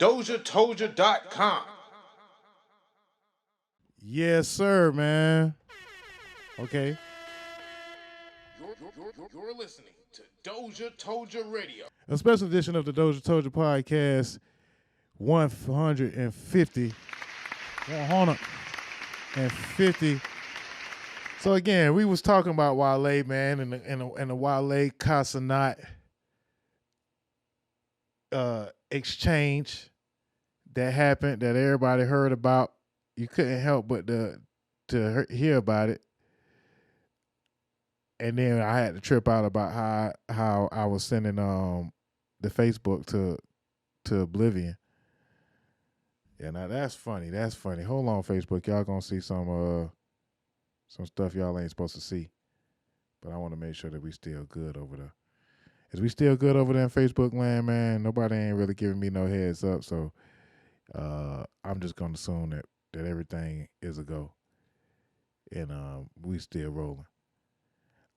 DOZHATOLDYA.COM. Yes, sir, man. Okay. You're listening to Doja Told Radio. A special edition of the Doja Told podcast, 150. 150. So again, we was talking about Wale, man, and the Wale Casanat exchange that happened that everybody heard about. You couldn't help but to hear about it. And then I had to trip out about how I was sending the Facebook to oblivion. Yeah, now that's funny. That's funny. Hold on, Facebook. Y'all gonna see some stuff y'all ain't supposed to see. But I want to make sure that we still good over there. Is we still good over there in Facebook land, man? Nobody ain't really giving me no heads up, so I'm just gonna assume that everything is a go. And we still rolling.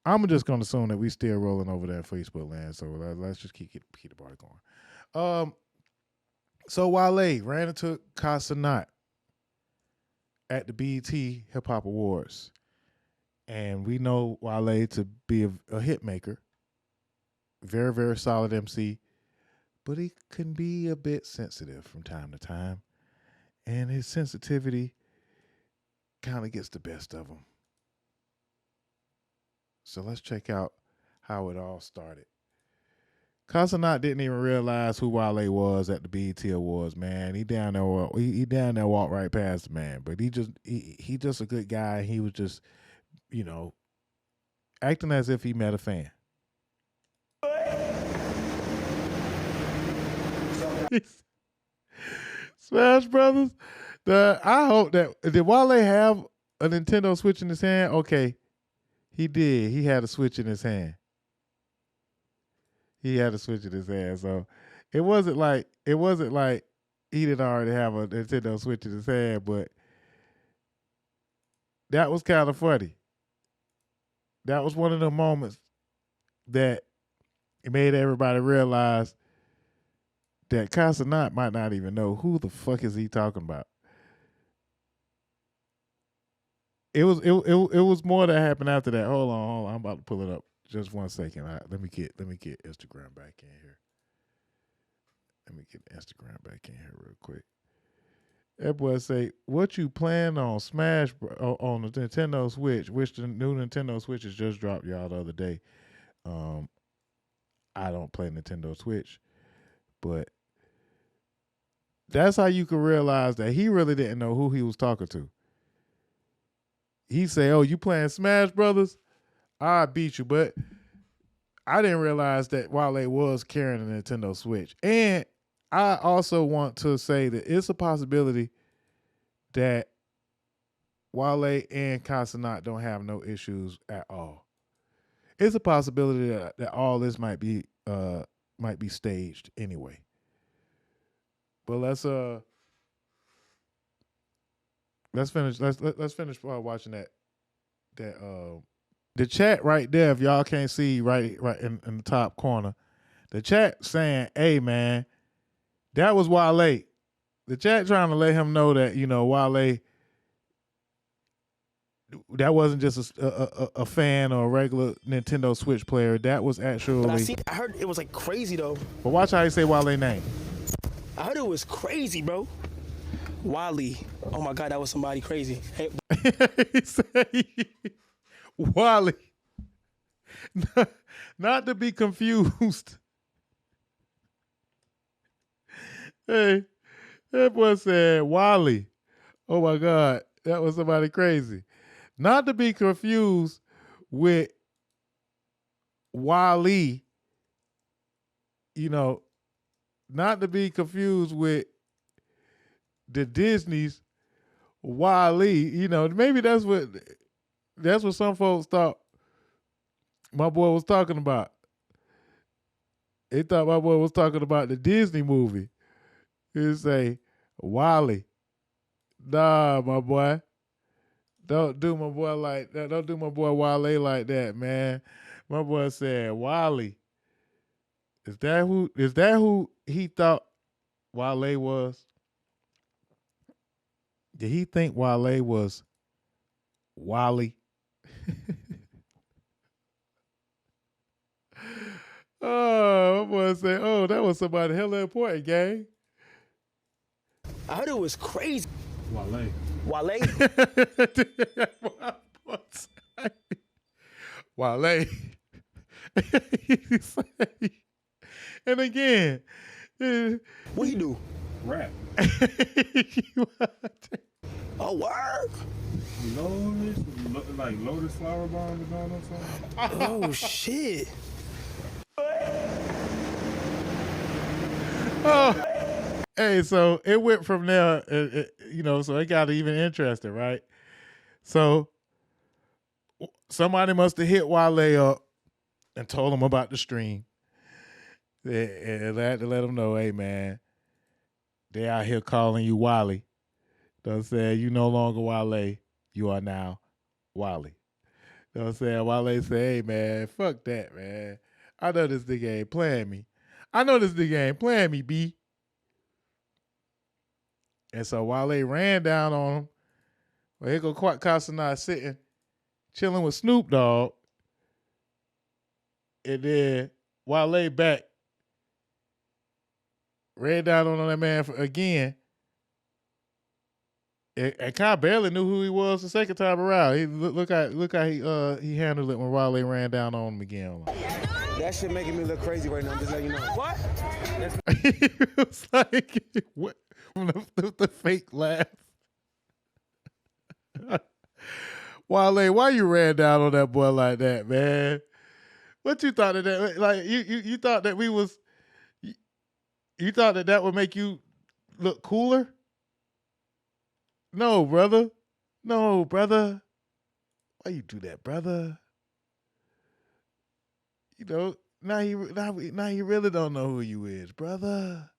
I'm just gonna assume that we still rolling over there in Facebook land. So let's just keep the party going. So Wale ran into Casanat at the BET Hip Hop Awards, and we know Wale to be a hit maker, very very solid MC, but he can be a bit sensitive from time to time, and his sensitivity kind of gets the best of him. So let's check out how it all started. Casanat didn't even realize who Wale was at the BET Awards, man. He down there, he down there walked right past the man. But he just a good guy. He was just, acting as if he met a fan. Smash Brothers. I hope that did Wale have a Nintendo Switch in his hand? Okay, he did. He had a Switch in his hand. He had a Switch in his hand, so it wasn't like he didn't already have a Nintendo Switch in his hand, but that was kind of funny. That was one of the moments that made everybody realize that Casanat might not even know who the fuck is he talking about. It was more that happened after that. Hold on. I'm about to pull it up. Just 1 second. Let me get Instagram back in here. Let me get Instagram back in here real quick. That boy say, "What you plan on Smash on the Nintendo Switch?" Which the new Nintendo Switches just dropped y'all the other day. I don't play Nintendo Switch, but that's how you can realize that he really didn't know who he was talking to. He say, "Oh, you playing Smash Brothers? I beat you," but I didn't realize that Wale was carrying a Nintendo Switch. And I also want to say that it's a possibility that Wale and Casanat don't have no issues at all. It's a possibility that all this might be staged anyway. But let's finish. Let's finish watching that. The chat right there, if y'all can't see right in the top corner, the chat saying, "Hey man, that was Wale." The chat trying to let him know that Wale, that wasn't just a fan or a regular Nintendo Switch player. That was actually. But I heard it was like crazy though. But watch how he say Wale name. I heard it was crazy, bro. Wale. Oh my God, that was somebody crazy. Hey. He say Wale. Not to be confused. Hey, that boy said Wale. Oh my God, that was somebody crazy. Not to be confused with Wale. Not to be confused with the Disney's Wale. Maybe that's what some folks thought my boy was talking about. They thought my boy was talking about the Disney movie. He'd say, Wale. Nah, my boy. Don't do my boy like that. Don't do my boy Wale like that, man. My boy said, Wale. Is that who he thought Wale was? Did he think Wale was Wally? Oh, I'm gonna say, oh, that was somebody hella important, gang. I heard it was crazy. Wale. Wale? Wale. And again, What he do? Rap. Oh, word? Lotus Flower Bomb is going on something. Oh, shit. Oh. Hey, so it went from there, so it got even interesting, right? So somebody must have hit Wale up and told him about the stream. And had to let him know, hey, man, they out here calling you Wally. They'll say, you no longer Wale, you are now Wally. They'll say, Wale say, hey, man, fuck that, man. I know this nigga ain't playing me. B. And so Wale ran down on him. Well, here go Quat Casanat sitting, chilling with Snoop Dogg. And then Wale back, ran down on that man again. And kind of barely knew who he was the second time around. He, look how he handled it when Wale ran down on him again. That shit making me look crazy right now. I'm just letting you know. What? It was like, what? The fake laugh. Wale, why you ran down on that boy like that, man? What you thought of that? Like you thought that we was, you thought that would make you look cooler? No, brother. Why you do that, brother? You know, now you really don't know who you is, brother.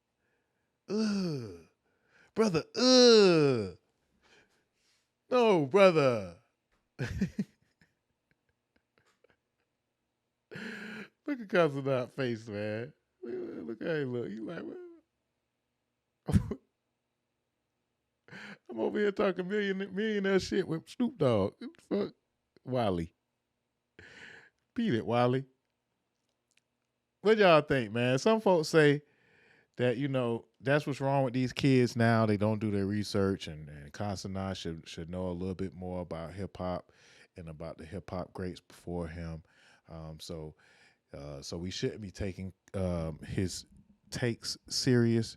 Brother, no, brother. Look at Cousin face, man. Look how he look. You like, what? I'm over here talking millionaire shit with Snoop Dogg. Fuck, Wally. Beat it, Wally. What y'all think, man? Some folks say that, that's what's wrong with these kids now. They don't do their research, and Casanat should know a little bit more about hip hop and about the hip hop greats before him. So we shouldn't be taking his takes serious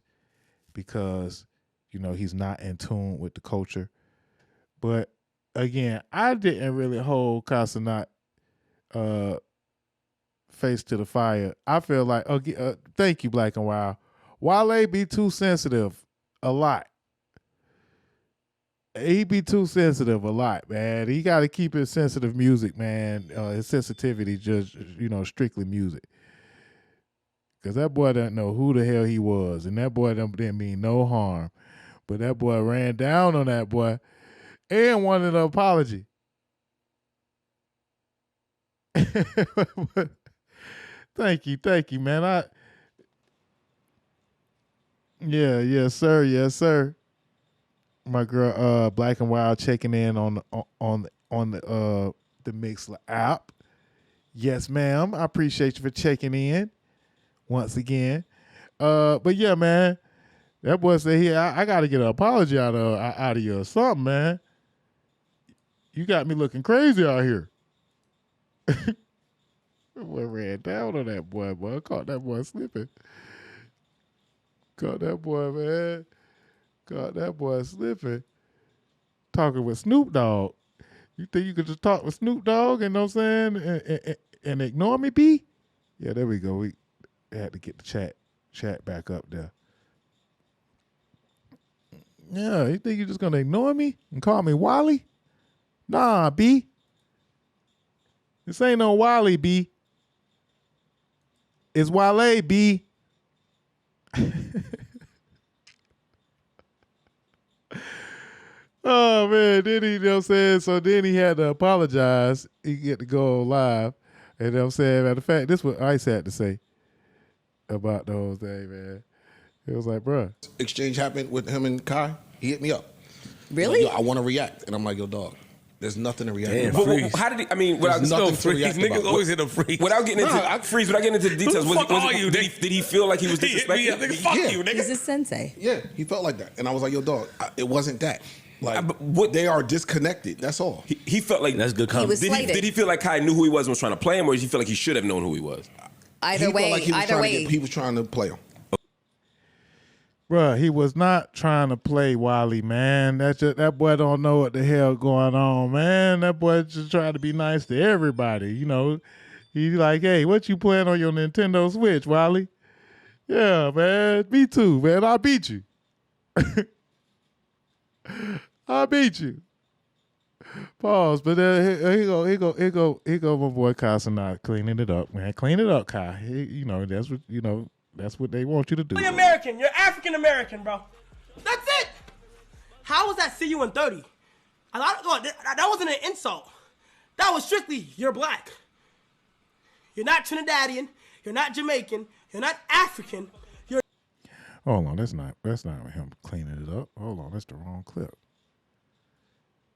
because he's not in tune with the culture. But again, I didn't really hold Casanat face to the fire. I feel like, thank you, Black and Wild. Wale be too sensitive a lot. He be too sensitive a lot, man. He got to keep his sensitive music, man. His sensitivity just, strictly music. Because that boy doesn't know who the hell he was. And that boy didn't mean no harm. But that boy ran down on that boy and wanted an apology. Thank you, man. Yes, sir. My girl, Black and Wild, checking in on the Mixler app. Yes, ma'am. I appreciate you for checking in once again. But yeah, man, that boy said, I got to get an apology out of you or something, man. You got me looking crazy out here. That boy ran down on that boy. Caught that boy slipping. Caught that boy, man. Caught that boy slipping. Talking with Snoop Dogg. You think you could just talk with Snoop Dogg, and know what I'm saying, and ignore me, B? Yeah, there we go. We had to get the chat back up there. Yeah, you think you're just gonna ignore me and call me Wally? Nah, B. This ain't no Wally, B. It's Wale, B. Oh, man. Then he, so then he had to apologize. He get to go live. And you know what I'm saying? Matter of fact, this is what Ice had to say about the whole thing, man. It was like, bruh. Exchange happened with him and Kai. He hit me up. Really? Like, yo, I want to react. And I'm like, yo, dog, there's nothing to react Damn, about. Freeze. How did he? I mean, without There's still nothing to react freeze. about. Niggas always hit a freeze. Without getting into freeze, without getting into the details, Who the fuck are you, did he feel like he was disrespected? Fuck Yeah. you, nigga. He's a sensei. Yeah, he felt like that. And I was like, yo, dog, it wasn't that. Like, but what- they are disconnected. That's all. He felt like That's good He was comment. slighted. Did he feel like Kai knew who he was and was trying to play him, or did he feel like he should have known who he was? Either He way, felt like he was either trying way. he was trying to play him. Bruh, he was not trying to play Wale, man. That boy don't know what the hell going on, man. That boy just trying to be nice to everybody. You know, he's like, hey, what you playing on your Nintendo Switch, Wale? Yeah, man. Me too, man. I beat you. I beat you. Pause. But here go my boy Casanat cleaning it up, man. Clean it up, Kai. That's what they want you to do. You're American. You're African American, bro. That's it. How was that? See you in 30. That wasn't an insult. That was strictly you're black. You're not Trinidadian. You're not Jamaican. You're not African. You're. Hold on, that's not him cleaning it up. Hold on, that's the wrong clip.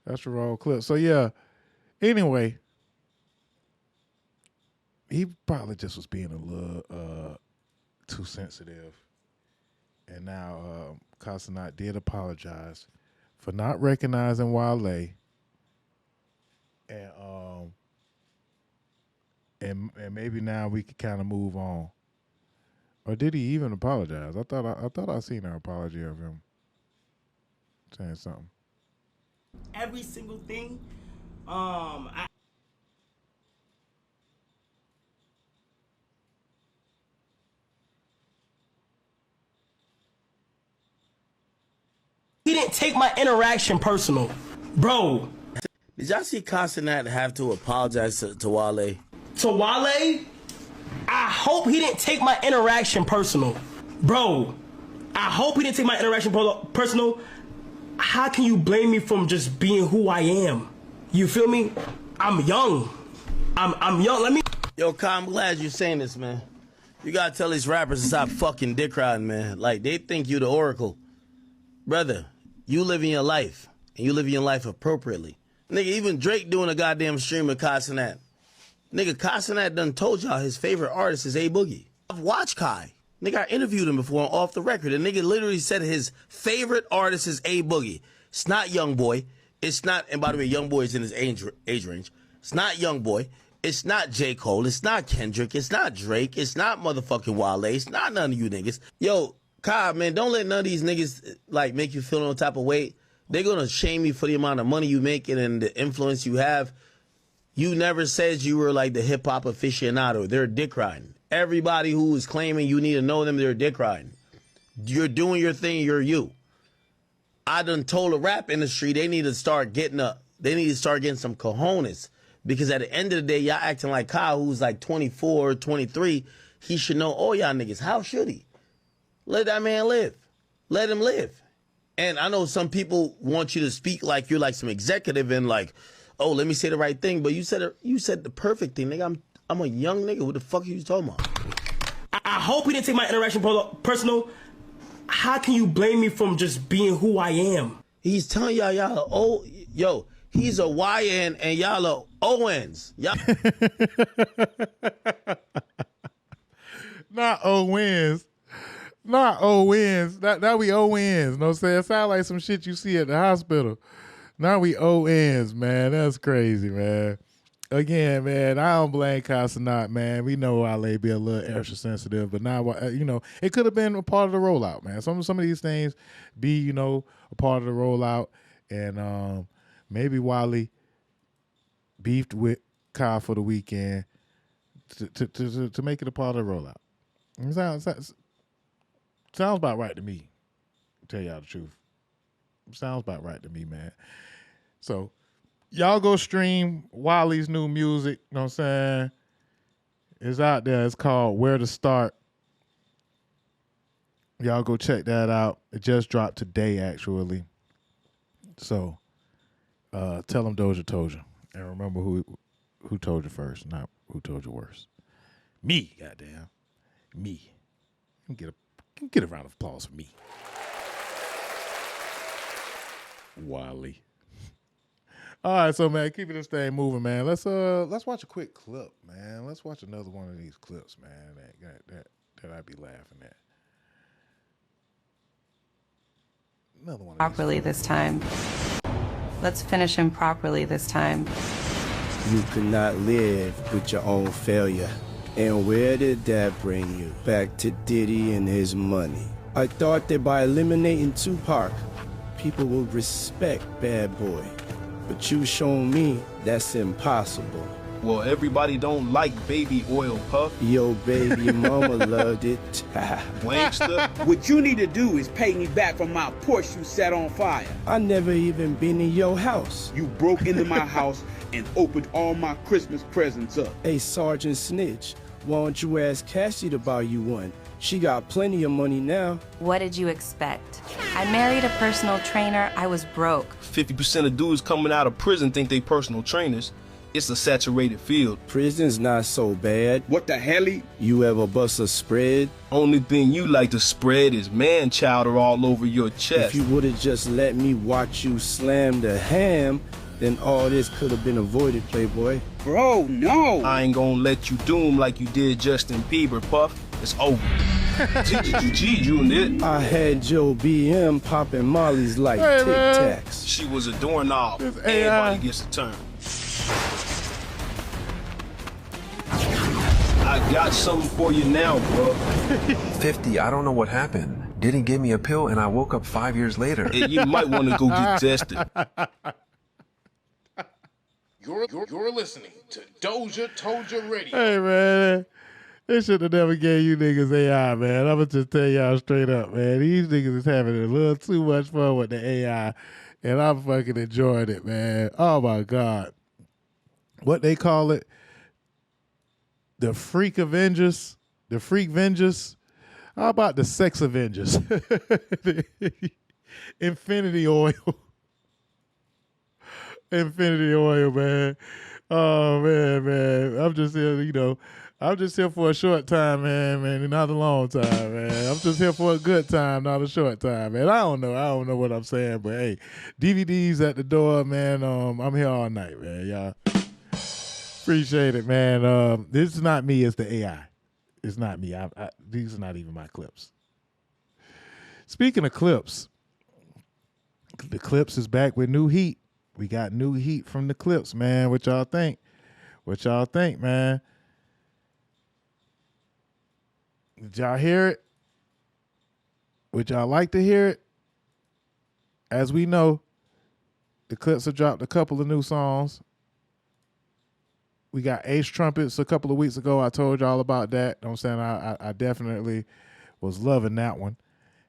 That's the wrong clip. So yeah. Anyway, he probably just was being a little too sensitive. And now Casanat did apologize for not recognizing Wale. And maybe now we could kind of move on. Or did he even apologize? I thought I seen an apology of him saying something. Every single thing. He didn't take my interaction personal, bro. Did y'all see Casanat have to apologize to Wale? To Wale, I hope he didn't take my interaction personal, bro. I hope he didn't take my interaction personal. How can you blame me from just being who I am? You feel me? I'm young. I'm young. Let me. Yo, Kai, I'm glad you're saying this, man. You gotta tell these rappers to stop fucking dick riding, man. Like, they think you the oracle. Brother, you living your life, and you living your life appropriately. Nigga, even Drake doing a goddamn stream with Casanat. Nigga, Casanat done told y'all his favorite artist is A Boogie. I've watched Kai. Nigga, I interviewed him before off the record. And nigga literally said his favorite artist is A Boogie. It's not Young Boy. It's not, and by the way, Young Boy is in his age range. It's not Young Boy. It's not J. Cole. It's not Kendrick. It's not Drake. It's not motherfucking Wale. It's not none of you niggas. Yo, Kai, man, don't let none of these niggas, like, make you feel no type of weight. They're going to shame you for the amount of money you making and the influence you have. You never said you were like the hip-hop aficionado. They're dick riding. Everybody who is claiming you need to know them, they're dick riding. You're doing your thing, you're you. I done told the rap industry they need to start getting some cojones. Because at the end of the day, y'all acting like Kyle, who's like 24, 23. He should know all y'all niggas. How should he? Let that man live. Let him live. And I know some people want you to speak like you're like some executive and like, oh, let me say the right thing. But you said the perfect thing, nigga. I'm a young nigga. What the fuck are you talking about? I hope he didn't take my interaction personal. How can you blame me from just being who I am? He's telling y'all are old. Yo, he's a YN and y'all are ONs. Y'all. Not O wins. Not O wins. Now we O wins. No saying? It sound like some shit you see at the hospital. Now we O ends, man. That's crazy, man. Again, man, I don't blame Casanat, man. We know Wale be a little extra sensitive, but now, it could have been a part of the rollout, man. Some of these things be, a part of the rollout, and maybe Wale beefed with Kai for the weekend to make it a part of the rollout. Sounds about right to me, to tell y'all the truth. Sounds about right to me, man. So, y'all go stream Wale's new music, you know what I'm saying? It's out there. It's called Where to Start. Y'all go check that out. It just dropped today, actually. So, tell them Doja told you. And remember who told you first, not who told you worst. Me, goddamn. Me. Get Get a round of applause for me. Wale. All right, so man, keeping this thing moving, man. Let's watch a quick clip, man. Let's watch another one of these clips, man. That I'd be laughing at. Another one. Properly this time. Let's finish him properly this time. You could not live with your own failure. And where did that bring you? Back to Diddy and his money. I thought that by eliminating Tupac, people would respect Bad Boy. But you shown me that's impossible. Well, everybody don't like baby oil, Puff. Yo, baby mama loved it. Wankster. What you need to do is pay me back from my Porsche you set on fire. I never even been in your house. You broke into my house and opened all my Christmas presents up. Hey, Sergeant Snitch, why don't you ask Cassie to buy you one? She got plenty of money now. What did you expect? I married a personal trainer. I was broke. 50% of dudes coming out of prison think they personal trainers. It's a saturated field. Prison's not so bad. What the hell? You ever bust a spread? Only thing you like to spread is man chowder all over your chest. If you would've just let me watch you slam the ham, then all this could have been avoided, Playboy. Bro, no. I ain't gonna let you doom like you did Justin Bieber, Puff. It's over. You and it. I had Joe BM popping mollies like Tic Tacs. She was a doorknob. Everybody gets a turn. I got something for you now, bro. 50, I don't know what happened. Didn't give me a pill and I woke up 5 years later. Hey, you might want to go get tested. You're listening to Doja Told Ya Radio. Hey, man. They should have never gave you niggas AI, man. I'm going to just tell y'all straight up, man. These niggas is having a little too much fun with the AI, and I'm fucking enjoying it, man. Oh, my God. What they call it? The Freak Avengers? The Freak Vengers? How about the Sex Avengers? Infinity Oil. Infinity Oil, man. Oh, man. I'm just here, I'm just here for a short time, man, not a long time, man. I'm just here for a good time, not a short time, man. I don't know what I'm saying, but hey, DVDs at the door, man. I'm here all night, man, y'all. Appreciate it, man. This is not me, it's the AI. It's not me. These are not even my clips. Speaking of clips, the Clips is back with new heat. We got new heat from the Clips, man. What y'all think? What y'all think, man? Did y'all hear it? Would y'all like to hear it? As we know, the Clips have dropped a couple of new songs. We got Ace Trumpets a couple of weeks ago. I told y'all about that. You know what I'm saying? I definitely was loving that one.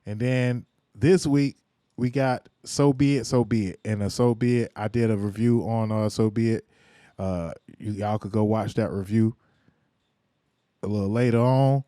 And then this week, we got So Be It, So Be It. And So Be It, I did a review on So Be It. Y'all could go watch that review a little later on.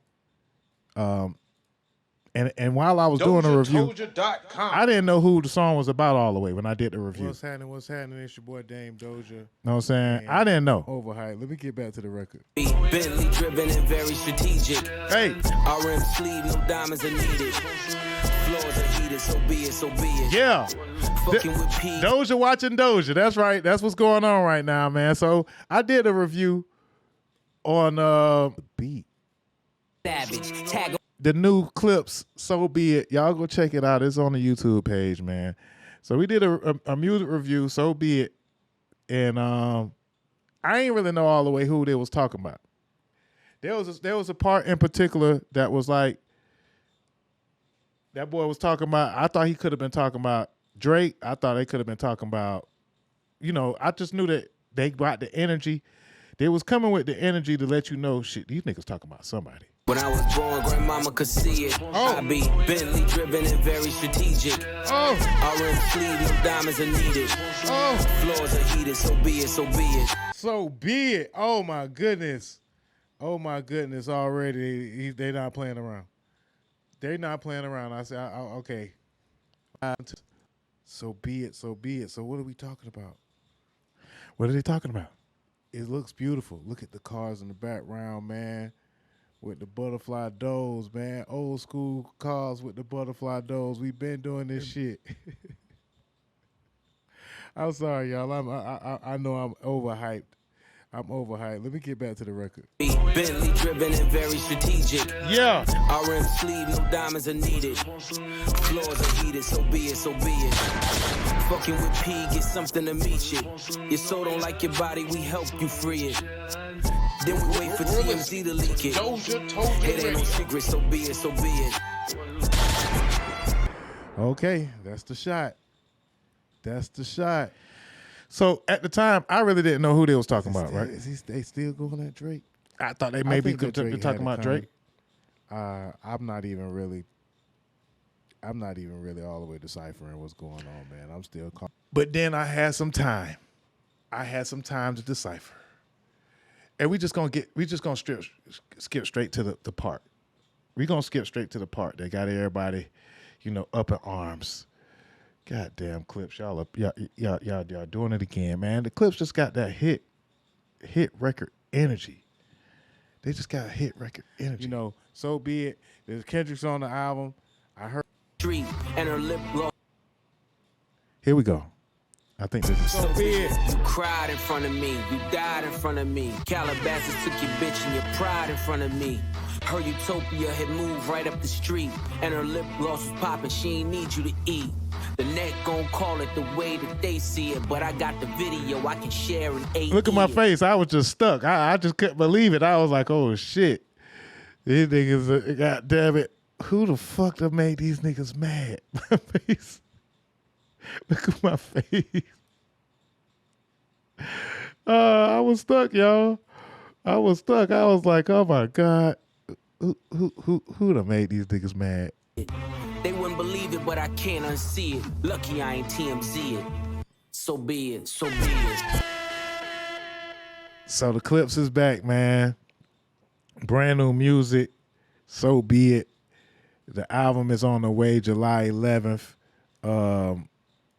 And while I was doing the review, DOZHATOLDYA.COM. I didn't know who the song was about all the way when I did the review. What's happening? It's your boy Dame Doja. Know what I'm saying? I didn't know. Overhyped. Let me get back to the record. Bentley driven and very strategic. Hey. RM sleeve, no diamonds are needed. Floors are heated, so be it, so be it. Yeah. Doja watching Doja. That's right. That's what's going on right now, man. So I did a review on Beat. Savage. Tag The new Clips, So Be It. Y'all go check it out. It's on the YouTube page, man. So we did a music review, So Be It. And I ain't really know all the way who they was talking about. There was a part in particular that was like, that boy was talking about, I thought he could have been talking about Drake. I thought they could have been talking about, I just knew that they brought the energy. They was coming with the energy to let you know, shit, these niggas talking about somebody. When I was born, grandmama could see it. I be Bentley driven and very strategic. RM sleeve, no diamonds are needed. Floors are heated, so be it, so be it. So be it. Oh my goodness. Oh my goodness. Already, they not playing around. They not playing around. I said, okay. So be it. So be it. So what are we talking about? What are they talking about? It looks beautiful. Look at the cars in the background, man. with the butterfly doors, man. Old school cars with the butterfly doors. We've been doing this shit. I'm sorry, y'all. I know I'm overhyped. I'm overhyped. Let me get back to the record. Bentley driven and very strategic. Yeah. RM sleeve, no diamonds are needed. Floors are heated, so be it, so be it. Fucking with P, get something to meet you. Your soul don't like your body, we help you free it. Then we wait for TMZ to leak it. It ain't no secret, so be it, so be it. Okay, that's the shot. That's the shot. So at the time, I really didn't know who they was talking about, right? They still going at Drake? I thought they maybe could be talking about Drake. I'm not even really all the way deciphering what's going on, man. I'm still But then I had some time. To decipher. And we just gonna skip straight to the part. We're gonna skip straight to the part that got everybody, up in arms. Goddamn Clips, y'all doing it again, man. The Clips just got that hit record energy. They just got hit record energy. So be it. There's Kendrick's on the album. I heard Street and her lip gloss. Here we go. I think this is So be it. You cried in front of me. You died in front of me. Calabasas took your bitch and your pride in front of me. Her utopia had moved right up the street. And her lip gloss was popping. She ain't need you to eat. The net gon' call it the way that they see it. But I got the video I can share in 8 Look at my face. I was just stuck. I just couldn't believe it. I was like, oh, shit. These niggas, God damn it. Who the fuck done made these niggas mad? My face. Look at my face. I was stuck, y'all. I was stuck. I was like, oh my God. Who done made these niggas mad? They wouldn't believe it, but I can't unsee it. Lucky I ain't TMZ it. So be it, so be it. So the Clips is back, man. Brand new music. So be it. The album is on the way July 11th.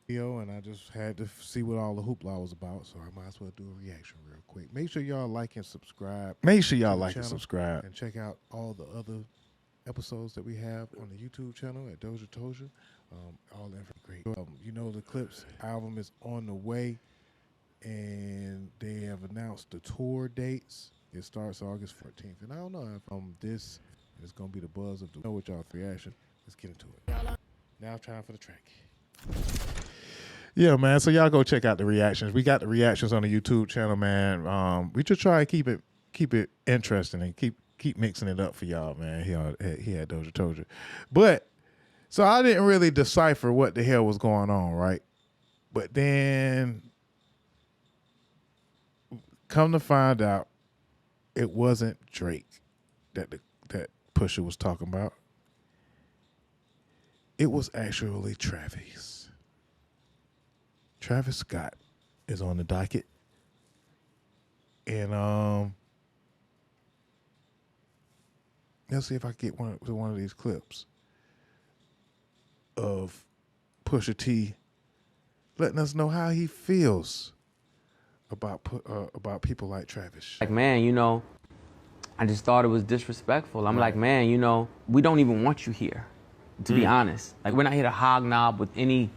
and I just had to see what all the hoopla was about, so I might as well do a reaction real quick. Make sure y'all like and subscribe. Make sure y'all like and subscribe. And check out all the other episodes that we have on the YouTube channel at Doja Toja. All that great. The Clips album is on the way, and they have announced the tour dates. It starts August 14th, and I don't know if this is going to be the buzz of the know what y'all's reaction. Let's get into it. Now time for the track. Yeah, man. So y'all go check out the reactions. We got the reactions on the YouTube channel, man. We just try to keep it interesting and keep mixing it up for y'all, man. He had Doja Toja. But so I didn't really decipher what the hell was going on, right? But then come to find out it wasn't Drake that Pusha was talking about. It was actually Travis. Travis Scott is on the docket. And let's see if I can get one of these clips of Pusha T letting us know how he feels about people like Travis. Like, man, I just thought it was disrespectful. I'm like, man, we don't even want you here, to be honest. Like, we're not here to hobnob with any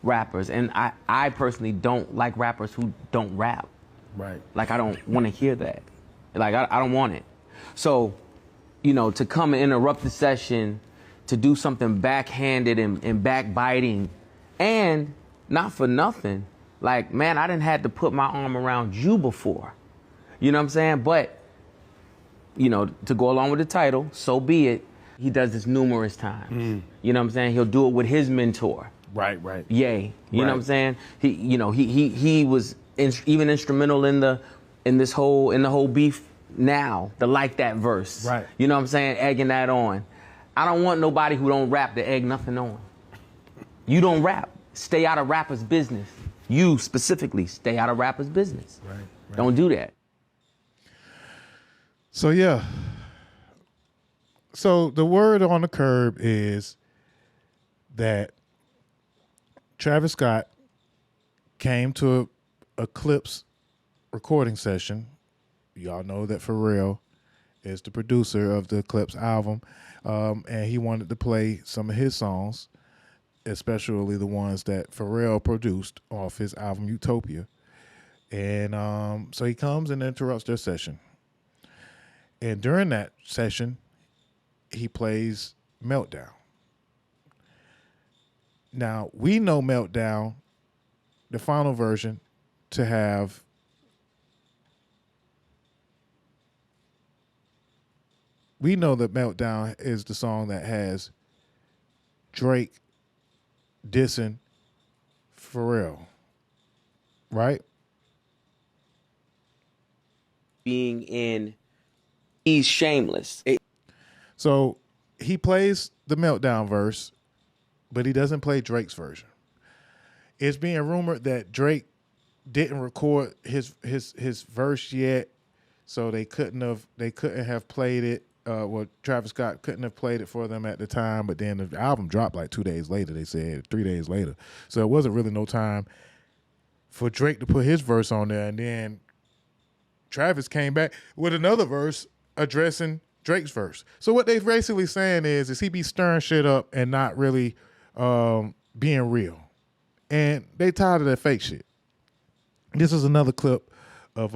rappers. And I personally don't like rappers who don't rap. Right. Like, I don't want to hear that. Like, I don't want it. So, to come and interrupt the session, to do something backhanded and backbiting, and not for nothing, like, man, I didn't have to put my arm around you before. You know what I'm saying? But, to go along with the title, so be it, he does this numerous times. You know what I'm saying? He'll do it with his mentor. Right. Ye. You know what I'm saying? He was even instrumental in the whole beef now, the Like That verse. Right. You know what I'm saying? Egging that on. I don't want nobody who don't rap to egg nothing on. You don't rap. Stay out of rappers' business. You specifically, stay out of rappers' business. Right. Don't do that. So yeah. So the word on the curb is that Travis Scott came to a Clips recording session. Y'all know that for real. is the producer of the Clips album, and he wanted to play some of his songs, especially the ones that Pharrell produced off his album Utopia. And so he comes and interrupts their session. And during that session, he plays Meltdown. Now, we know Meltdown, the final version, to have we know that Meltdown is the song that has Drake dissing Pharrell, right? Being in, he's shameless. So he plays the Meltdown verse, but he doesn't play Drake's version. It's being rumored that Drake didn't record his verse yet, so they couldn't have played it. Well, Travis Scott couldn't have played it for them at the time, but then the album dropped like 2 days later. They said 3 days later, so it wasn't really no time for Drake to put his verse on there. And then Travis came back with another verse addressing Drake's verse. So what they're basically saying is he be stirring shit up and not really being real. And they tired of that fake shit. This is another clip of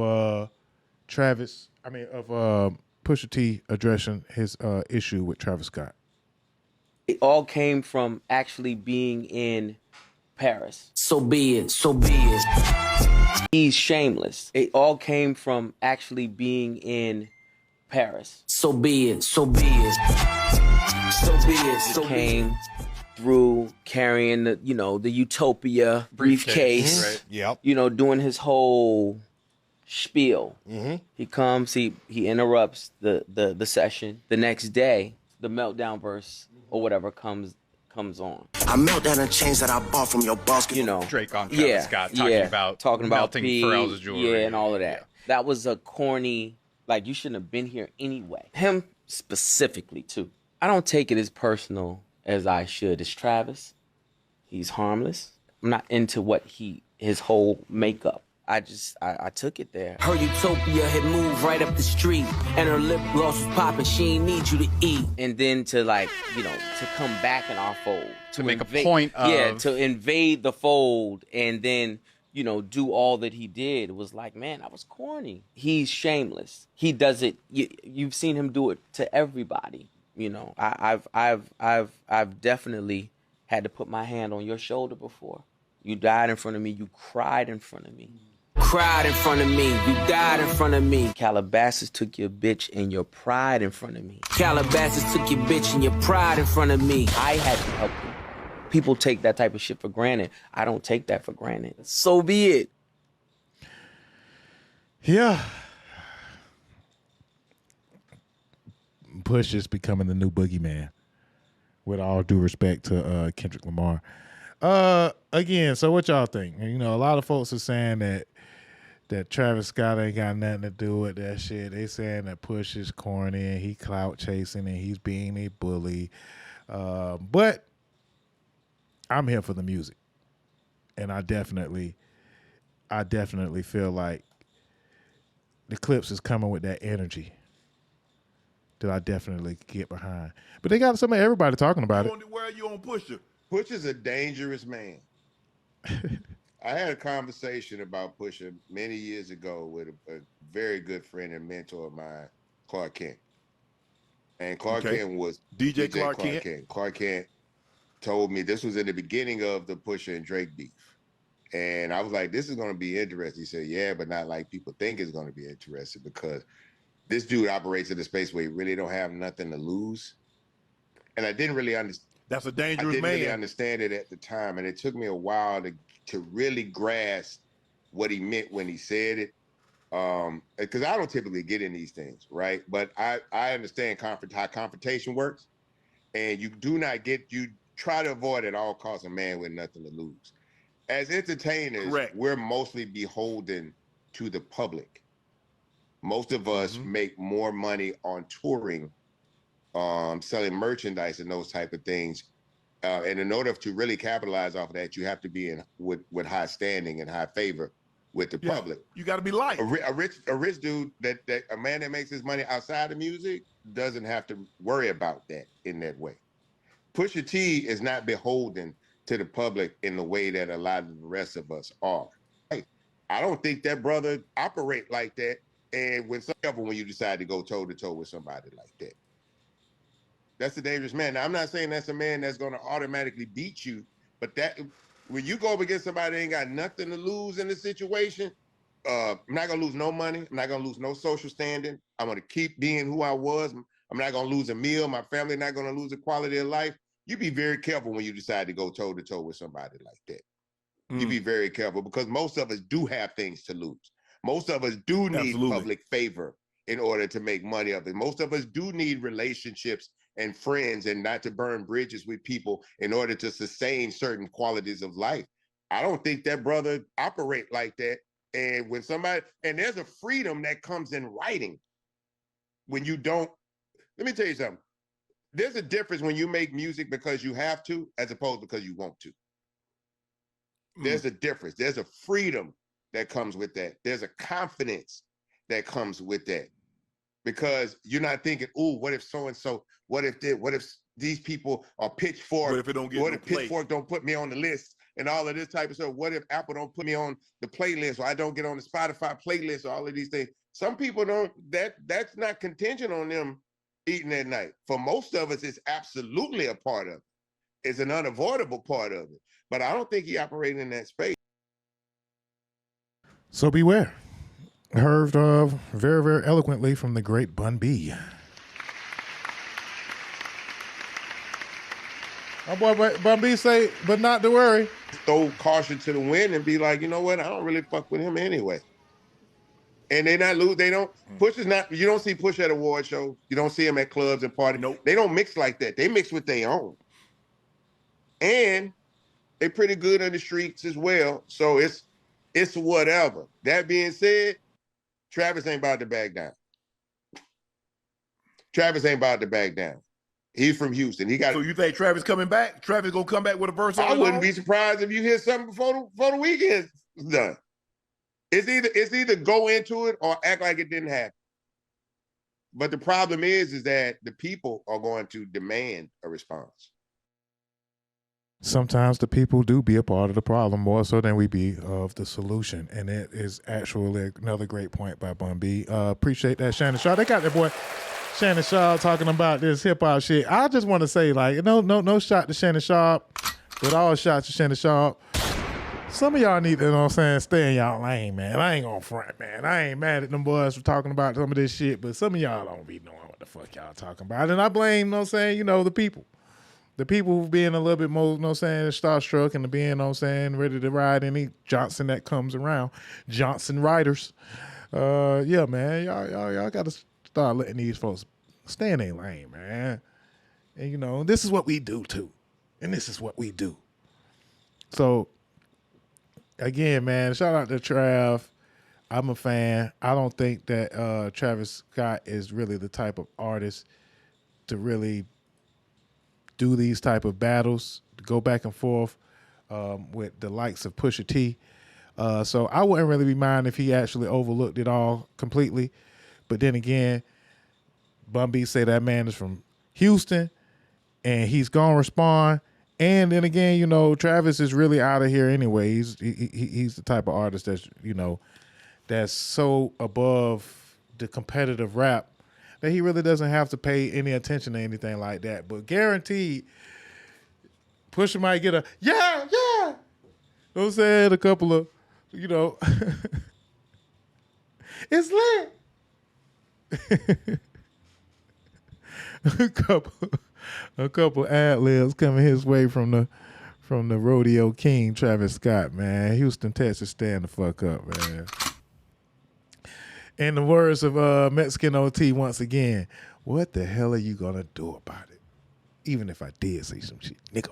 Pusha T addressing his issue with Travis Scott. It all came from actually being in Paris. So be it, so be it. He's shameless. It all came from actually being in Paris. So be it, so be it. So be it, so be it. Came through carrying the Utopia briefcase. Right. Yep. Doing his whole spiel. Mm-hmm. He comes, he interrupts the session. The next day, the Meltdown verse or whatever comes on. I melt down the chains that I bought from your boss. Drake on Travis Scott talking about melting Pharrell's jewelry. Yeah, and all of that. That was a corny, like, you shouldn't have been here anyway. Him specifically, too. I don't take it as personal as I should. It's Travis. He's harmless. I'm not into his whole makeup. I took it there. Her Utopia had moved right up the street, and her lip gloss was popping. She ain't need you to eat. And then to to come back in our fold. To make a point of... Yeah, to invade the fold and then, do all that he did. It was like, man, that was corny. He's shameless. He does it. You've seen him do it to everybody. I've definitely had to put my hand on your shoulder before. You died in front of me. You cried in front of me. Cried in front of me. You died in front of me. Calabasas took your bitch and your pride in front of me. Calabasas took your bitch and your pride in front of me. I had to help you. People take that type of shit for granted. I don't take that for granted. So be it. Yeah. Push is becoming the new boogeyman. With all due respect to Kendrick Lamar. Again, so what y'all think? A lot of folks are saying that Travis Scott ain't got nothing to do with that shit. They saying that Push is corny and he clout chasing and he's being a bully. But I'm here for the music. And I definitely feel like the Clips is coming with that energy that I definitely get behind. But they got everybody talking about it. Where are you on Pusha? Pusha's a dangerous man. I had a conversation about Pusha many years ago with a very good friend and mentor of mine, Clark Kent. And Clark Kent was DJ Clark Kent. Clark Kent told me this was in the beginning of the Pusha and Drake beef. And I was like, this is going to be interesting. He said, yeah, but not like people think it's going to be interesting, because this dude operates in a space where he really don't have nothing to lose. And I didn't really understand. That's a dangerous man. I didn't really understand it at the time, and it took me a while to really grasp what he meant when he said it. Because I don't typically get in these things, right? But I understand how confrontation works, and you try to avoid at all costs a man with nothing to lose. As entertainers, we're mostly beholden to the public. Most of us make more money on touring, selling merchandise and those type of things. And in order to really capitalize off of that, you have to be with high standing and high favor with the public. You got to be light. A rich dude a man that makes his money outside of music doesn't have to worry about that in that way. Pusha T is not beholden to the public in the way that a lot of the rest of us are. I don't think that brother operate like that. And when you decide to go toe to toe with somebody like that, that's a dangerous man. Now, I'm not saying that's a man that's going to automatically beat you, but that when you go up against somebody that ain't got nothing to lose in the situation, I'm not going to lose no money. I'm not going to lose no social standing. I'm going to keep being who I was. I'm not going to lose a meal. My family not going to lose a quality of life. You be very careful when you decide to go toe to toe with somebody like that. You be very careful because most of us do have things to lose. Most of us do need public favor in order to make money of it. Most of us do need relationships and friends and not to burn bridges with people in order to sustain certain qualities of life. I don't think that brother operate like that. And when and there's a freedom that comes in writing when you don't, let me tell you something. There's a difference when you make music because you have to, as opposed to because you want to. There's a difference. There's a freedom that comes with that. There's a confidence that comes with that. Because you're not thinking, ooh, what if so-and-so, what if these people are pitchfork? What if it don't get what if pitchfork don't put me on the list and all of this type of stuff? What if Apple don't put me on the playlist or I don't get on the Spotify playlist or all of these things? Some people don't, that's not contingent on them eating at night. For most of us, it's absolutely a part of it. It's an unavoidable part of it. But I don't think he operated in that space. So beware. Heard very, very eloquently from the great Bun B. My boy Bun B say, but not to worry. Throw caution to the wind and be like, you know what? I don't really fuck with him anyway. And they not lose. They don't. Push is not. You don't see Push at award shows. You don't see him at clubs and parties. Nope. They don't mix like that. They mix with their own. And they pretty good on the streets as well. So it's whatever. That being said, Travis ain't about to back down. Travis ain't about to back down. He's from Houston. So you think Travis coming back? Travis gonna come back with a verse on I wouldn't be surprised if you hear something before the weekend's done. It's either go into it or act like it didn't happen. But the problem is that the people are going to demand a response. Sometimes the people do be a part of the problem more so than we be of the solution. And it is actually another great point by Bun B. Appreciate that, Shannon Shaw. They got their boy Shannon Shaw talking about this hip-hop shit. I just want to say, like, no shot to Shannon Shaw, but all shots to Shannon Shaw. Some of y'all need to, you know what I'm saying, stay in y'all lane, man. I ain't gonna front, man. I ain't mad at them boys for talking about some of this shit, but some of y'all don't be knowing what the fuck y'all talking about. And I blame, you know what I'm saying, the people. The people being a little bit more, you know what I'm saying, starstruck and being, you know what I'm saying, ready to ride any Johnson that comes around. Johnson riders. Yeah, man, y'all got to start letting these folks stay in their lane, man. And, this is what we do, too. And this is what we do. So, again, man, shout out to Trav. I'm a fan. I don't think that Travis Scott is really the type of artist to really do these type of battles, to go back and forth with the likes of Pusha T. So I wouldn't really be mind if he actually overlooked it all completely. But then again, Bun B say that man is from Houston and he's going to respond. And then again, Travis is really out of here anyway. He's the type of artist that's, that's so above the competitive rap that he really doesn't have to pay any attention to anything like that. But guaranteed, Pusha might get a, yeah. You know what I'm saying? A couple of, it's lit. A couple ad-libs coming his way from the rodeo king, Travis Scott, man. Houston, Texas, stand the fuck up, man. In the words of Mexican OT once again, what the hell are you gonna do about it? Even if I did say some shit, nigga.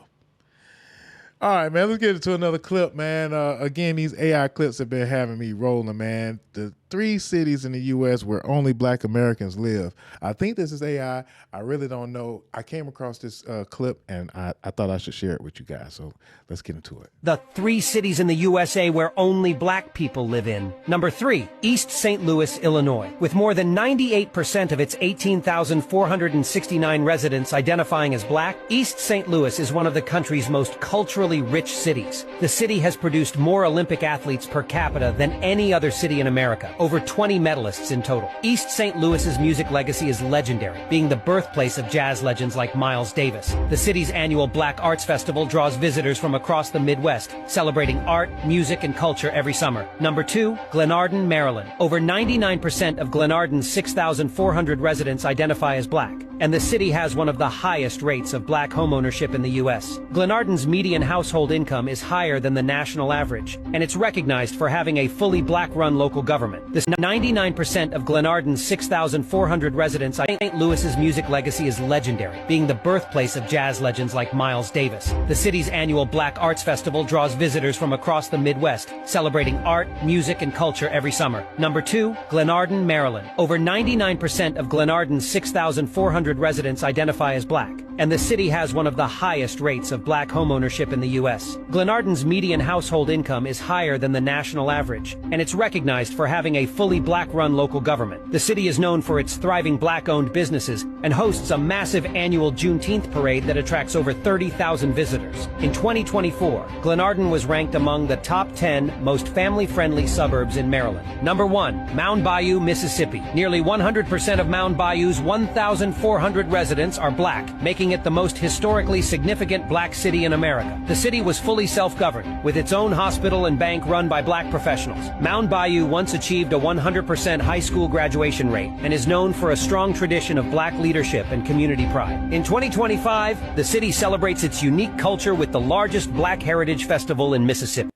All right, man, let's get into another clip, man. Again, these AI clips have been having me rolling, man. The 3 cities in the U.S. where only Black Americans live. I think this is AI. I really don't know. I came across this clip, and I thought I should share it with you guys. So let's get into it. The 3 cities in the USA where only Black people live in. Number 3, East St. Louis, Illinois. With more than 98% of its 18,469 residents identifying as Black, East St. Louis is one of the country's most culturally rich cities. The city has produced more Olympic athletes per capita than any other city in America, over 20 medalists in total. East St. Louis's music legacy is legendary, being the birthplace of jazz legends like Miles Davis. The city's annual Black Arts Festival draws visitors from across the Midwest, celebrating art, music, and culture every summer. Number 2, Glenarden, Maryland. Over 99% of Glenarden's 6,400 residents identify as Black, and the city has one of the highest rates of Black homeownership in the U.S. Glenarden's median household income is higher than the national average, and it's recognized for having a fully Black-run local government. This 99% of Glenarden's 6,400 residents, St. Louis's music legacy is legendary, being the birthplace of jazz legends like Miles Davis. The city's annual Black Arts Festival draws visitors from across the Midwest, celebrating art, music, and culture every summer. Number 2, Glenarden, Maryland. Over 99% of Glenarden's 6,400 residents identify as Black, and the city has one of the highest rates of Black homeownership in the U.S. Glenarden's median household income is higher than the national average, and it's recognized for having a fully Black-run local government. The city is known for its thriving Black-owned businesses and hosts a massive annual Juneteenth parade that attracts over 30,000 visitors. In 2024, Glenarden was ranked among the top 10 most family-friendly suburbs in Maryland. Number 1, Mound Bayou, Mississippi. Nearly 100% of Mound Bayou's 1,400 residents are Black, making it the most historically significant Black city in America. The city was fully self-governed, with its own hospital and bank run by Black professionals. Mound Bayou once achieved a 100% high school graduation rate and is known for a strong tradition of Black leadership and community pride. In 2025, the city celebrates its unique culture with the largest Black Heritage Festival in Mississippi.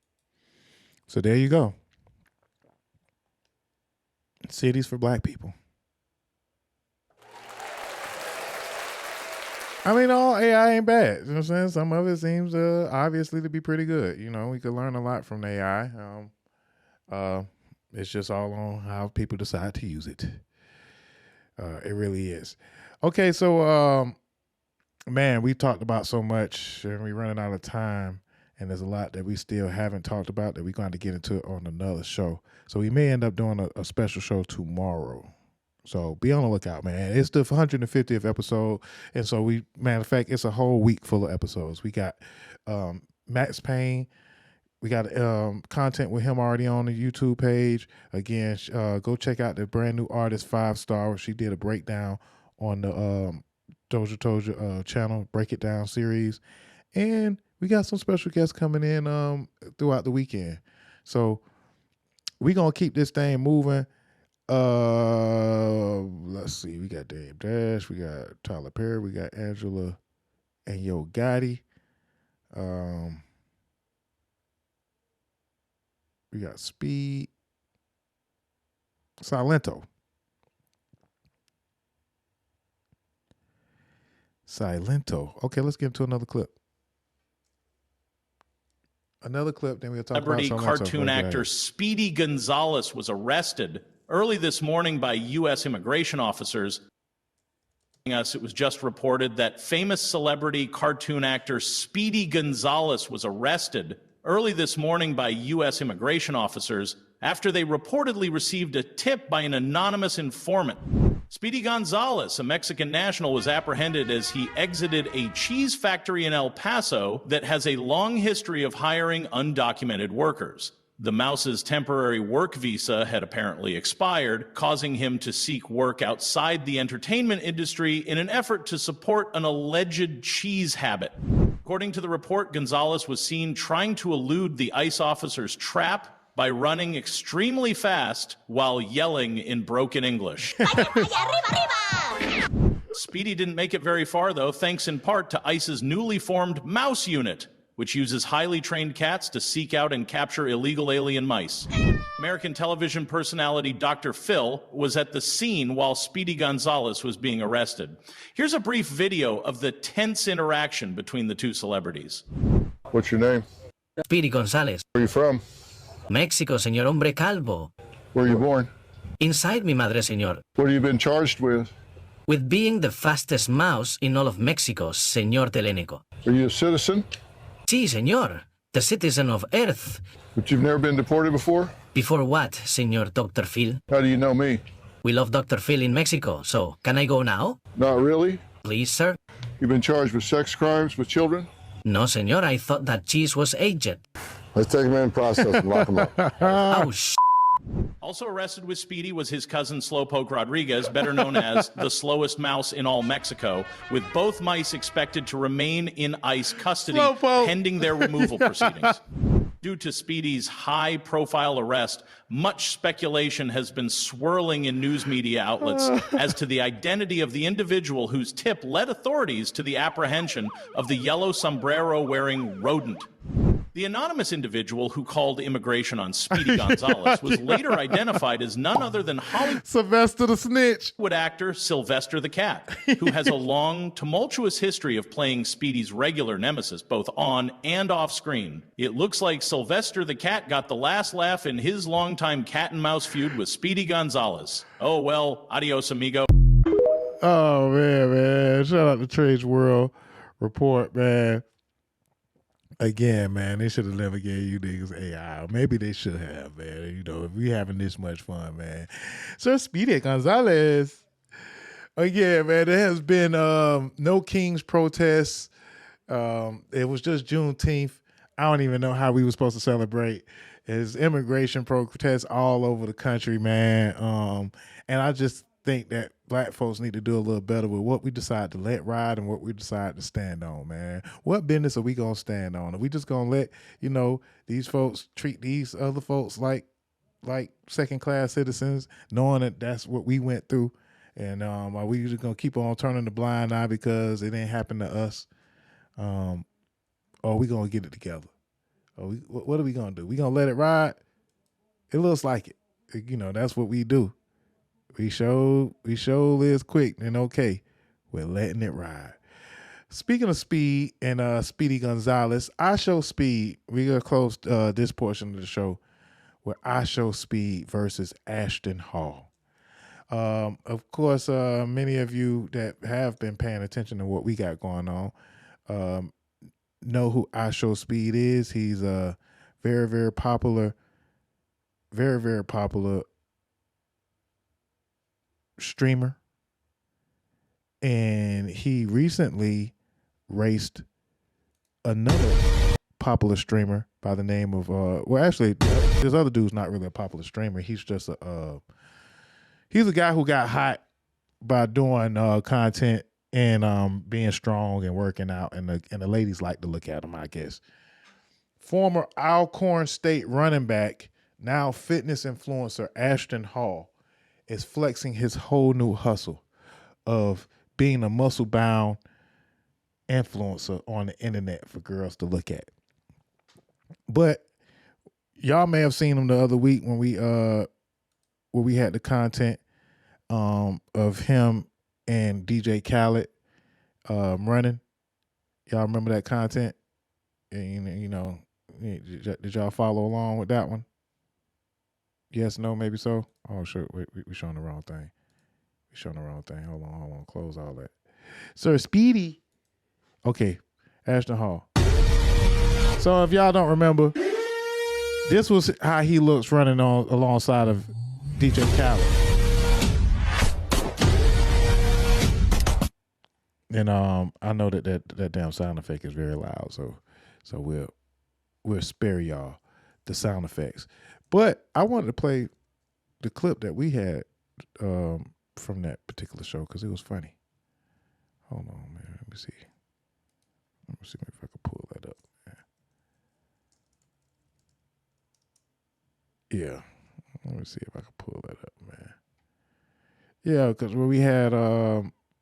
So there you go. Cities for Black people. I mean, all AI ain't bad. You know what I'm saying? Some of it seems obviously to be pretty good. You know, we could learn a lot from the AI. It's just all on how people decide to use it. It really is. Okay, so, man, we talked about so much and we're running out of time. And there's a lot that we still haven't talked about that we're going to get into on another show. So we may end up doing a special show tomorrow. So be on the lookout, man. It's the 150th episode. And so matter of fact, it's a whole week full of episodes. We got Max Payne. We got content with him already on the YouTube page. Again, go check out the brand new artist 5 Star. She did a breakdown on the DOZHATOLDYA channel, Break It Down series. And we got some special guests coming in throughout the weekend. So we're going to keep this thing moving. Let's see. We got Dame Dash. We got Tyler Perry. We got Angela and Yo Gotti. We got Speed. Silento. Okay, let's get into another clip. Another clip, then we'll talk about celebrity cartoon actor Speedy Gonzalez was arrested early this morning by U.S. immigration officers. It was just reported that famous celebrity cartoon actor Speedy Gonzalez was arrested early this morning by U.S. immigration officers after they reportedly received a tip by an anonymous informant. Speedy Gonzalez, a Mexican national, was apprehended as he exited a cheese factory in El Paso that has a long history of hiring undocumented workers. The Mouse's temporary work visa had apparently expired, causing him to seek work outside the entertainment industry in an effort to support an alleged cheese habit. According to the report, Gonzalez was seen trying to elude the ICE officer's trap by running extremely fast while yelling in broken English. Speedy didn't make it very far, though, thanks in part to ICE's newly formed Mouse Unit, which uses highly trained cats to seek out and capture illegal alien mice. American television personality Dr. Phil was at the scene while Speedy Gonzalez was being arrested. Here's a brief video of the tense interaction between the two celebrities. What's your name? Speedy Gonzalez. Where are you from? Mexico, señor hombre calvo. Where were you born? Inside mi madre, señor. What have you been charged with? With being the fastest mouse in all of Mexico, señor Telenico. Are you a citizen? Sí, señor. The citizen of Earth. But you've never been deported before? Before what, señor Dr. Phil? How do you know me? We love Dr. Phil in Mexico, so can I go now? Not really. Please, sir? You've been charged with sex crimes with children? No, señor. I thought that cheese was aged. Let's take him in process and lock him up. Oh, Also arrested with Speedy was his cousin Slowpoke Rodriguez, better known as the slowest mouse in all Mexico, with both mice expected to remain in ICE custody pending their removal proceedings. Due to Speedy's high-profile arrest, much speculation has been swirling in news media outlets as to the identity of the individual whose tip led authorities to the apprehension of the yellow sombrero-wearing rodent. The anonymous individual who called immigration on Speedy Gonzalez was later identified as none other than Hollywood Sylvester the Snitch actor Sylvester the Cat, who has a long, tumultuous history of playing Speedy's regular nemesis, both on and off screen. It looks like Sylvester the Cat got the last laugh in his longtime cat and mouse feud with Speedy Gonzalez. Oh well, adios amigo. Oh man. Shout out to Trades World Report, man. Again, man, they should have never gave you niggas AI. Maybe they should have, man. You know, if we having this much fun, man. Sir Speedy Gonzalez. Again, man, there has been no King's protests. It was just Juneteenth. I don't even know how we were supposed to celebrate. There's immigration protests all over the country, man. And I just think that black folks need to do a little better with what we decide to let ride and what we decide to stand on, man. What business are we going to stand on? Are we just going to let, you know, these folks treat these other folks like second-class citizens, knowing that that's what we went through? And are we just going to keep on turning the blind eye because it didn't happen to us? Or are we going to get it together? What are we going to do? We going to let it ride? It looks like it. You know, that's what we do. We show is quick and okay. We're letting it ride. Speaking of Speed and Speedy Gonzalez, I Show Speed. We're going to close this portion of the show with I Show Speed versus Ashton Hall. Of course, many of you that have been paying attention to what we got going on know who I Show Speed is. He's a very, very popular streamer, and he recently raced another popular streamer by the name of actually this other dude's not really a popular streamer. He's just he's a guy who got hot by doing content and being strong and working out, and the ladies like to look at him, I guess. Former Alcorn State running back, now fitness influencer Ashton Hall is flexing his whole new hustle of being a muscle-bound influencer on the internet for girls to look at. But y'all may have seen him the other week when we had the content of him and DJ Khaled running. Y'all remember that content? And, you know, did y'all follow along with that one? Yes, no, maybe so. Oh, shit, we're showing the wrong thing. We're showing the wrong thing. Hold on. Close all that. Sir Speedy. Okay, Ashton Hall. So if y'all don't remember, this was how he looks running on alongside of DJ Khaled. And I know that damn sound effect is very loud, so we'll spare y'all the sound effects. But I wanted to play the clip that we had from that particular show because it was funny. Hold on, man. Let me see if I can pull that up. Yeah. Let me see if I can pull that up, man. Yeah, because when we had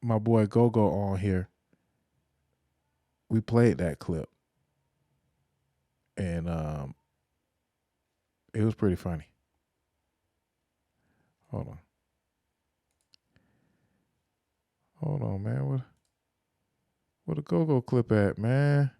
my boy Go-Go on here, we played that clip. And it was pretty funny. Hold on, man. Where the Go-Go clip at, man?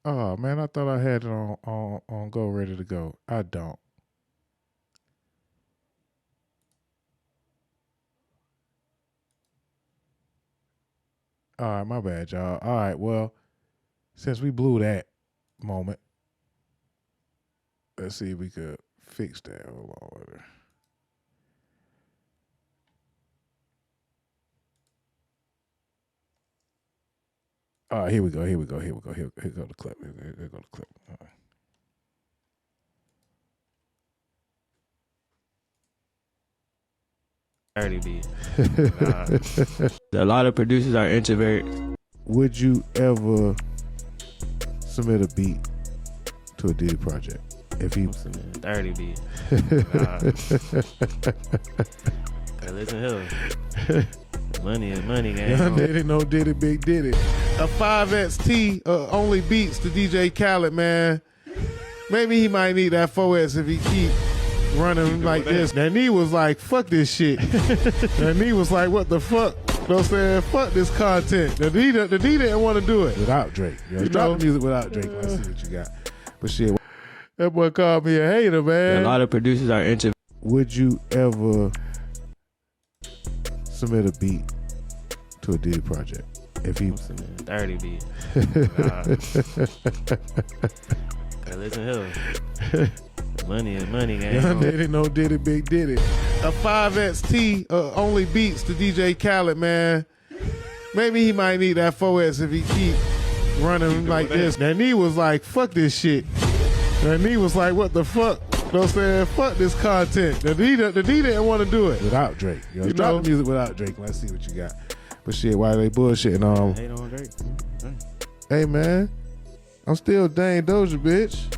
Oh man, I thought I had it on go ready to go. I don't. All right, my bad, y'all. All right, well, since we blew that moment, let's see if we could fix that. Hold on. All right, here we go. Here we go the clip. Here go the clip. All right. A lot of producers are introverts. Would you ever submit a beat to a Diddy project? If he 30 beat. Listen here. Money is money, man. They didn't know Diddy, Big Diddy. A 5XT only beats to DJ Khaled, man. Maybe he might need that 4X if he keep running like this. That knee was like, fuck this shit. That knee was like, what the fuck? You know what I'm saying? Fuck this content. The D didn't want to do it without Drake. You drop the music without Drake. Let's see what you got. But shit, that boy called me a hater, man. A lot of producers are introverts. Would you ever submit a beat to a Diddy project? If he 30 beat. Listen here. Money is money, man. They didn't know Diddy, Big Diddy. A 5XT only beats to DJ Khaled, man. Maybe he might need that 4S if he keep running like this. That knee was like, fuck this shit. That knee was like, what the fuck? You know what I'm saying? Fuck this content. The D didn't want to do it without Drake. You drop the music without Drake. Let's see what you got. But shit, why they bullshitting on? Hate on Drake. Hey man, I'm still Dane Doja, bitch.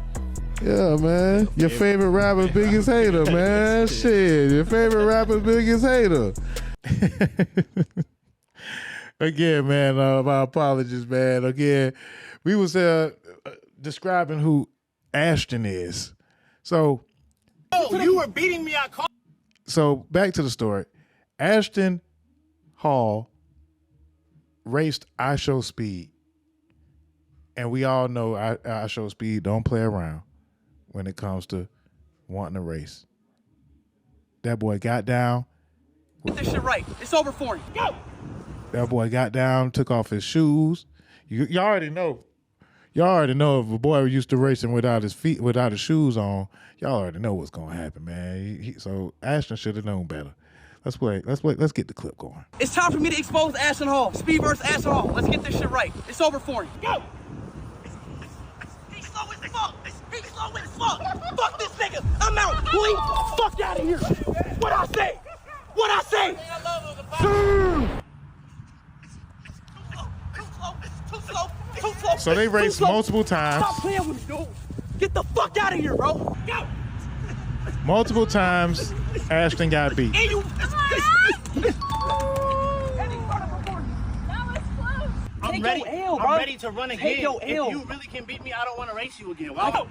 Yeah, man. Your favorite rapper, biggest hater, man. Shit, your favorite rapper, biggest hater. Again, man, my apologies, man. Again, we was describing who Ashton is. So, you were beating me on call. So back to the story. Ashton Hall raced I Show Speed, and we all know I Show Speed don't play around when it comes to wanting to race. That boy got down. Get this shit right. It's over for you. Go. That boy got down, took off his shoes. You already know. Y'all already know if a boy used to racing without his shoes on, y'all already know what's gonna happen, man. So Ashton should have known better. Let's get the clip going. It's time for me to expose Ashton Hall. Speed versus Ashton Hall. Let's get this shit right. It's over for you. Go. He's slow as fuck. He's slow as fuck. Fuck this nigga. I'm out. Boy, fuck out of here. What I say? What I say? Too slow. So they raced multiple times. Stop playing with me, dude. Get the fuck out of here, bro. Go. Multiple times, Ashton got beat. I'm ready to run again. If you really can beat me, I don't want to race you again. Wow.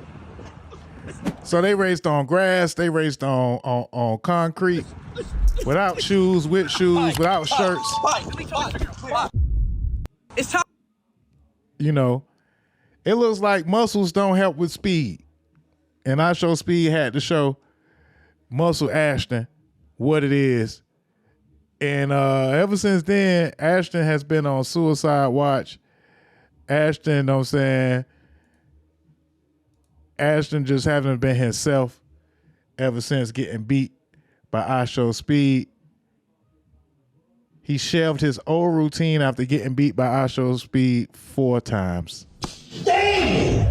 So they raced on grass. They raced on concrete, without shoes, with shoes, without shirts. It's time. You know, it looks like muscles don't help with speed. And I Show Speed had to show Muscle Ashton what it is. And ever since then, Ashton has been on suicide watch. Ashton, you know what I'm saying? Ashton just hasn't been himself ever since getting beat by I Show Speed. He shelved his old routine after getting beat by I Show Speed 4 times. Damn!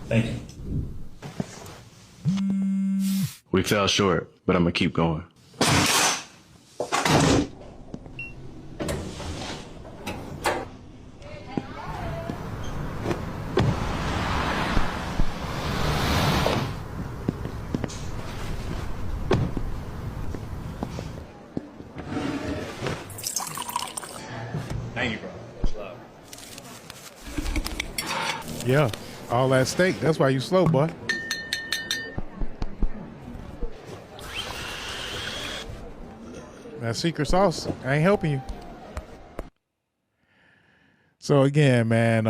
Thank you. We fell short, but I'm gonna keep going. Thank you, bro. Much love. Yeah, all that steak. That's why you slow, boy. That secret sauce ain't helping you. So again, man,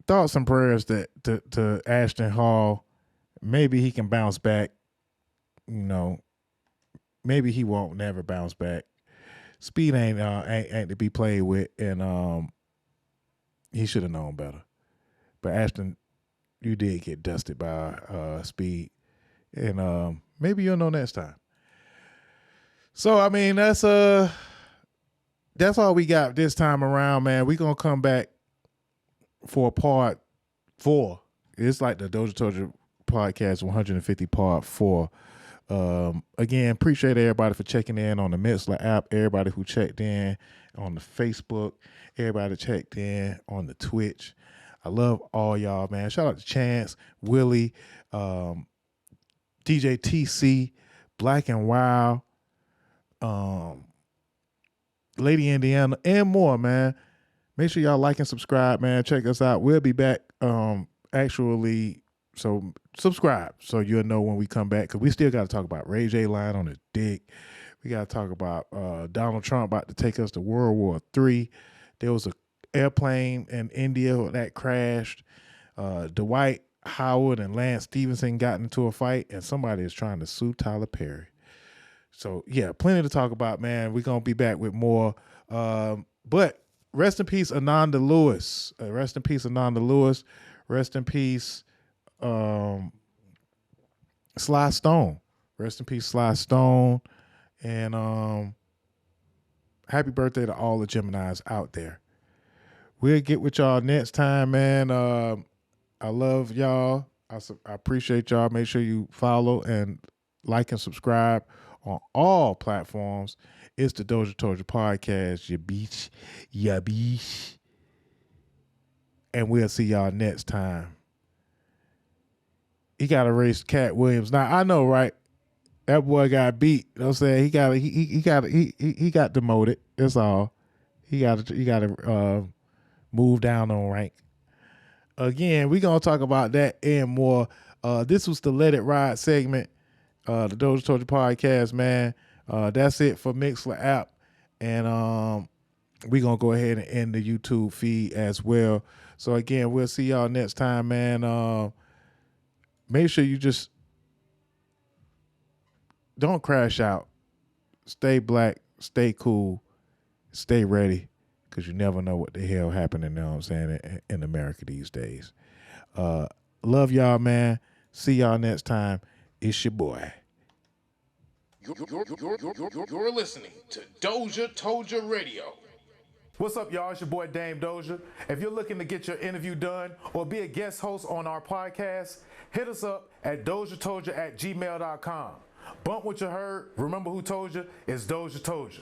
thoughts and prayers to Ashton Hall. Maybe he can bounce back. You know, maybe he won't never bounce back. Speed ain't to be played with, and he should have known better. But Ashton, you did get dusted by Speed, and maybe you'll know next time. So I mean, that's all we got this time around, man. We gonna come back for part 4. It's like the Doja Toja podcast 150 part 4. Again, appreciate everybody for checking in on the Mixler app, everybody who checked in on the Facebook, everybody checked in on the Twitch. I love all y'all, man. Shout out to Chance, Willie, DJ TC, Black and Wild, Lady Indiana, and more, man. Make sure y'all like and subscribe, man. Check us out. We'll be back actually, so subscribe so you'll know when we come back, because we still got to talk about Ray J lying on his dick. We got to talk about Donald Trump about to take us to World War III. There was an airplane in India that crashed. Dwight Howard and Lance Stevenson got into a fight, and somebody is trying to sue Tyler Perry. So, yeah, plenty to talk about, man. We're going to be back with more. But rest in peace, Ananda Lewis. Rest in peace, Ananda Lewis. Rest in peace, Sly Stone. Rest in peace, Sly Stone. And happy birthday to all the Geminis out there. We'll get with y'all next time, man. I love y'all. I appreciate y'all. Make sure you follow and like and subscribe on all platforms. It's the Doja Toja podcast, ya beach, ya beach. And we'll see y'all next time. He got to race Cat Williams. Now, I know, right? That boy got beat. You know what I'm saying? He got demoted. That's all. He got to move down on rank. Again, we're going to talk about that and more. This was the Let It Ride segment. The Doja Toja podcast, man. That's it for Mixler app. And we're going to go ahead and end the YouTube feed as well. So, again, we'll see y'all next time, man. Make sure you just don't crash out. Stay black. Stay cool. Stay ready, because you never know what the hell happening, you know what I'm saying, in America these days. Love y'all, man. See y'all next time. It's your boy. You're listening to Doja Toja Radio. What's up, y'all? It's your boy Dame Doja. If you're looking to get your interview done or be a guest host on our podcast, hit us up at DOZHATOLDYA.COM. Bump what you heard. Remember who told you? It's Doja Toja.